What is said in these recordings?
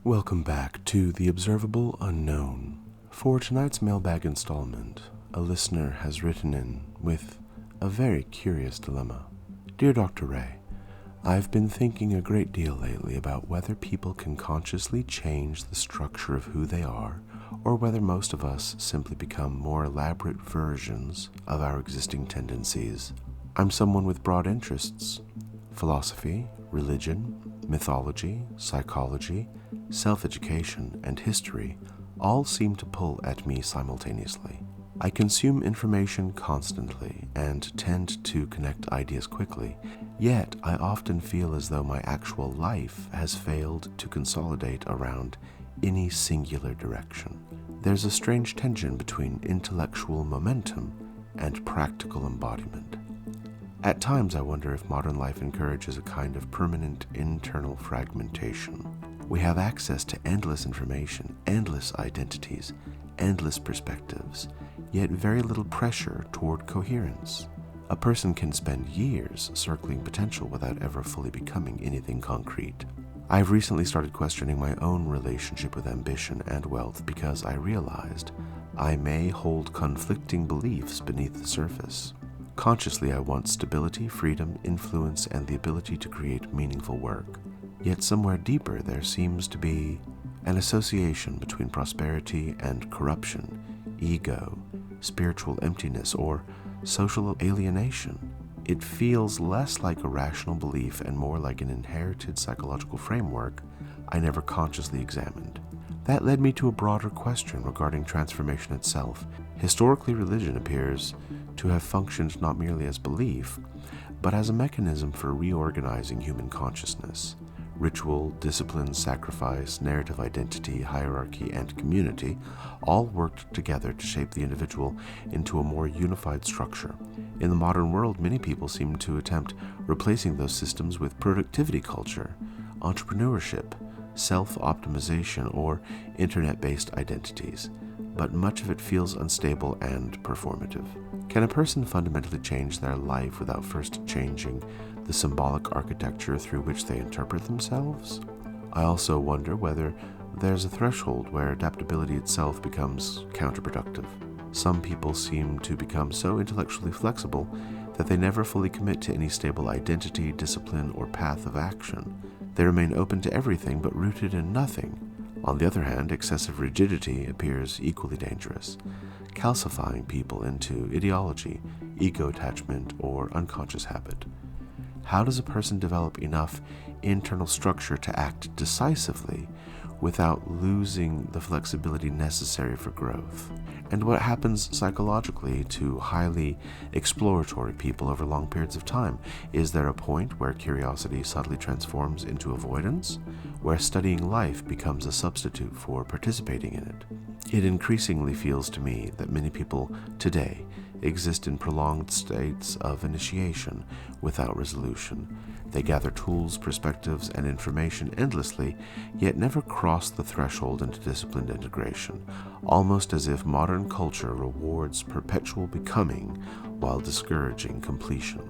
Welcome back to the Observable Unknown. For tonight's Mailbag Installment, a listener has written in with a very curious dilemma. Dear Dr. Ray, I've been thinking a great deal lately about whether people can consciously change the structure of who they are, or whether most of us simply become more elaborate versions of our existing tendencies. I'm someone with broad interests: philosophy, religion, mythology, psychology, self-education, and history all seem to pull at me simultaneously. I consume information constantly and tend to connect ideas quickly, yet I often feel as though my actual life has failed to consolidate around any singular direction. There's a strange tension between intellectual momentum and practical embodiment. At times I wonder if modern life encourages a kind of permanent internal fragmentation. We have access to endless information, endless identities, endless perspectives, yet very little pressure toward coherence. A person can spend years circling potential without ever fully becoming anything concrete. I've recently started questioning my own relationship with ambition and wealth because I realized I may hold conflicting beliefs beneath the surface. Consciously, I want stability, freedom, influence, and the ability to create meaningful work. Yet somewhere deeper there seems to be an association between prosperity and corruption, ego, spiritual emptiness, or social alienation. It feels less like a rational belief and more like an inherited psychological framework I never consciously examined. That led me to a broader question regarding transformation itself. Historically, religion appears to have functioned not merely as belief, but as a mechanism for reorganizing human consciousness. Ritual, discipline, sacrifice, narrative identity, hierarchy, and community all worked together to shape the individual into a more unified structure. In the modern world, many people seem to attempt replacing those systems with productivity culture, entrepreneurship, self-optimization, or internet-based identities, but much of it feels unstable and performative. Can a person fundamentally change their life without first changing the symbolic architecture through which they interpret themselves? I also wonder whether there's a threshold where adaptability itself becomes counterproductive. Some people seem to become so intellectually flexible that they never fully commit to any stable identity, discipline, or path of action. They remain open to everything but rooted in nothing. On the other hand, excessive rigidity appears equally dangerous, calcifying people into ideology, ego attachment, or unconscious habit. How does a person develop enough internal structure to act decisively without losing the flexibility necessary for growth? And what happens psychologically to highly exploratory people over long periods of time? Is there a point where curiosity subtly transforms into avoidance, where studying life becomes a substitute for participating in it? It increasingly feels to me that many people today exist in prolonged states of initiation without resolution. They gather tools, perspectives, and information endlessly, yet never cross the threshold into disciplined integration, almost as if modern culture rewards perpetual becoming while discouraging completion.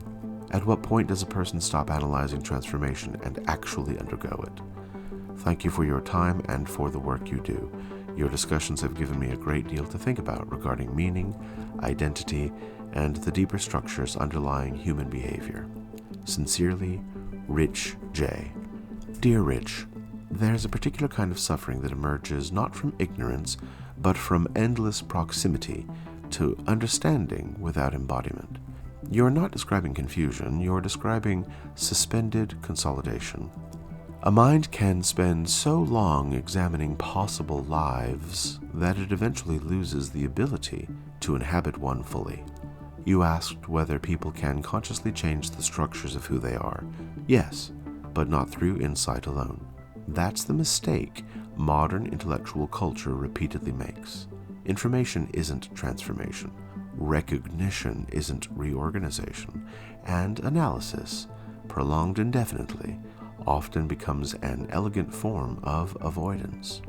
At what point does a person stop analyzing transformation and actually undergo it? Thank you for your time and for the work you do. Your discussions have given me a great deal to think about regarding meaning, identity, and the deeper structures underlying human behavior. Sincerely, Rich J. Dear Rich, there's a particular kind of suffering that emerges not from ignorance, but from endless proximity to understanding without embodiment. You're not describing confusion, you're describing suspended consolidation. A mind can spend so long examining possible lives that it eventually loses the ability to inhabit one fully. You asked whether people can consciously change the structures of who they are. Yes, but not through insight alone. That's the mistake modern intellectual culture repeatedly makes. Information isn't transformation. Recognition isn't reorganization. And analysis, prolonged indefinitely, often becomes an elegant form of avoidance.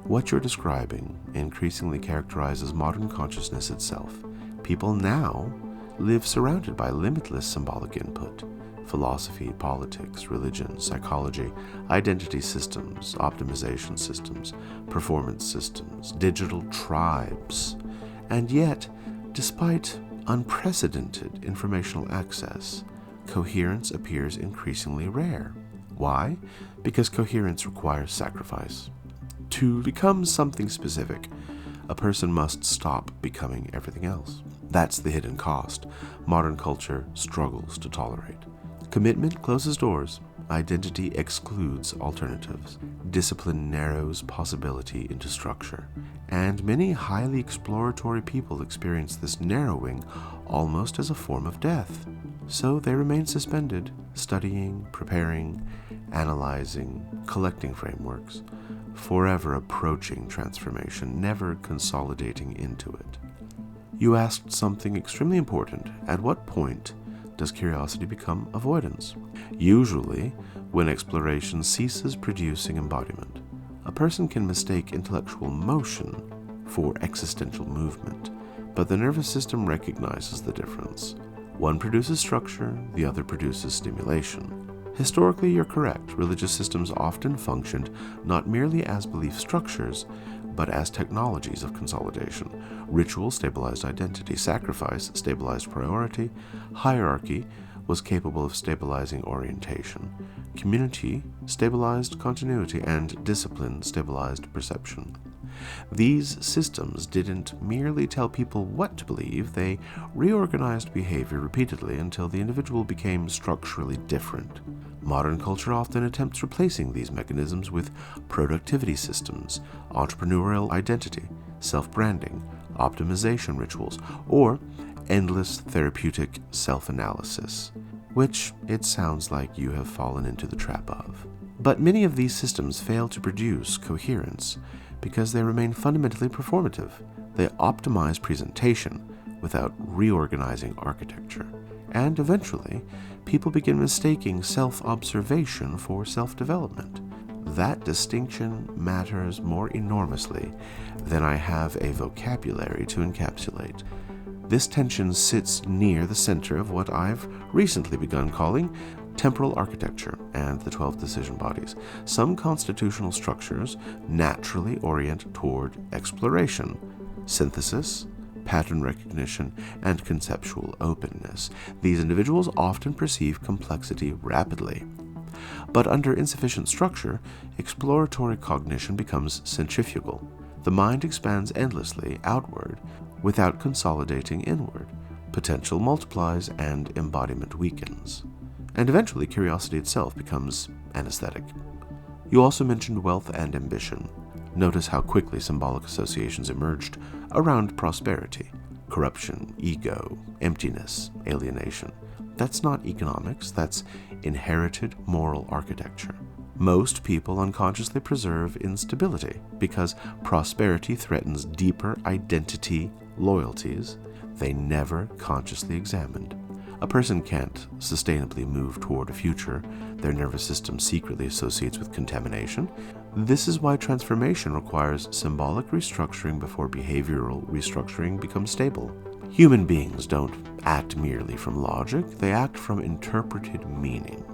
What you're describing increasingly characterizes modern consciousness itself. People now live surrounded by limitless symbolic input, philosophy, politics, religion, psychology, identity systems, optimization systems, performance systems, digital tribes. And yet, despite unprecedented informational access, coherence appears increasingly rare. Why? Because coherence requires sacrifice. To become something specific, a person must stop becoming everything else. That's the hidden cost modern culture struggles to tolerate. Commitment closes doors. Identity excludes alternatives. Discipline narrows possibility into structure. And many highly exploratory people experience this narrowing almost as a form of death. So they remain suspended, studying, preparing, analyzing, collecting frameworks, forever approaching transformation, never consolidating into it. You asked something extremely important. At what point does curiosity become avoidance? Usually, when exploration ceases producing embodiment. A person can mistake intellectual motion for existential movement, but the nervous system recognizes the difference. One produces structure, the other produces stimulation. Historically, you're correct. Religious systems often functioned not merely as belief structures, but as technologies of consolidation. Ritual stabilized identity, sacrifice stabilized priority, hierarchy was capable of stabilizing orientation, community stabilized continuity, and discipline stabilized perception. These systems didn't merely tell people what to believe, they reorganized behavior repeatedly until the individual became structurally different. Modern culture often attempts replacing these mechanisms with productivity systems, entrepreneurial identity, self-branding, optimization rituals, or endless therapeutic self-analysis, which it sounds like you have fallen into the trap of. But many of these systems fail to produce coherence because they remain fundamentally performative. They optimize presentation without reorganizing architecture. And eventually, people begin mistaking self-observation for self-development. That distinction matters more enormously than I have a vocabulary to encapsulate. This tension sits near the center of what I've recently begun calling temporal architecture and the 12 decision bodies. Some constitutional structures naturally orient toward exploration, synthesis, pattern recognition, and conceptual openness. These individuals often perceive complexity rapidly. But under insufficient structure, exploratory cognition becomes centrifugal. The mind expands endlessly outward without consolidating inward. Potential multiplies and embodiment weakens. And eventually curiosity itself becomes anesthetic. You also mentioned wealth and ambition. Notice how quickly symbolic associations emerged around prosperity, corruption, ego, emptiness, alienation. That's not economics, that's inherited moral architecture. Most people unconsciously preserve instability because prosperity threatens deeper identity loyalties they never consciously examined. A person can't sustainably move toward a future their nervous system secretly associates with contamination. This is why transformation requires symbolic restructuring before behavioral restructuring becomes stable. Human beings don't act merely from logic, they act from interpreted meaning.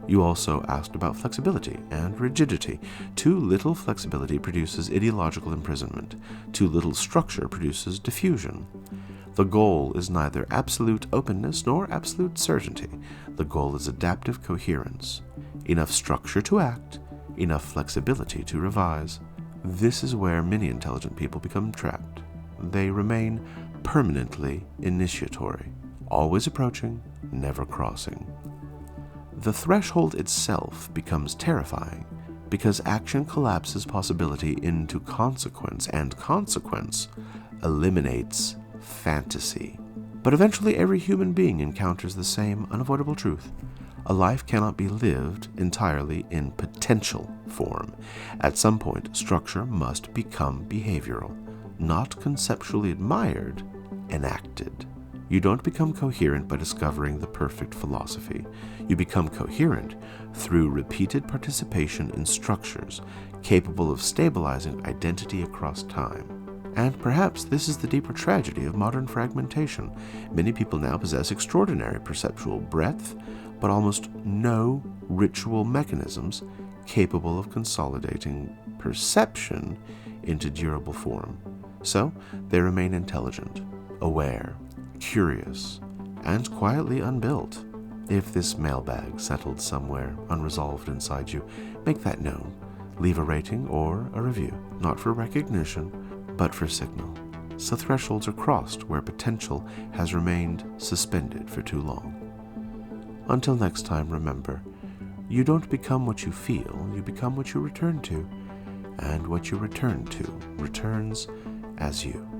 You also asked about flexibility and rigidity. Too little flexibility produces ideological imprisonment. Too little structure produces diffusion. The goal is neither absolute openness nor absolute certainty. The goal is adaptive coherence. Enough structure to act, enough flexibility to revise. This is where many intelligent people become trapped. They remain permanently initiatory, always approaching, never crossing. The threshold itself becomes terrifying because action collapses possibility into consequence, and consequence eliminates fantasy. But eventually every human being encounters the same unavoidable truth. A life cannot be lived entirely in potential form. At some point, structure must become behavioral, not conceptually admired, enacted. You don't become coherent by discovering the perfect philosophy. You become coherent through repeated participation in structures capable of stabilizing identity across time. And perhaps this is the deeper tragedy of modern fragmentation. Many people now possess extraordinary perceptual breadth, but almost no ritual mechanisms capable of consolidating perception into durable form. So they remain intelligent, aware, curious, and quietly unbuilt. If this mailbag settled somewhere unresolved inside you, make that known. Leave a rating or a review, not for recognition, but for signal. So thresholds are crossed where potential has remained suspended for too long. Until next time, remember, you don't become what you feel, you become what you return to, and what you return to returns as you.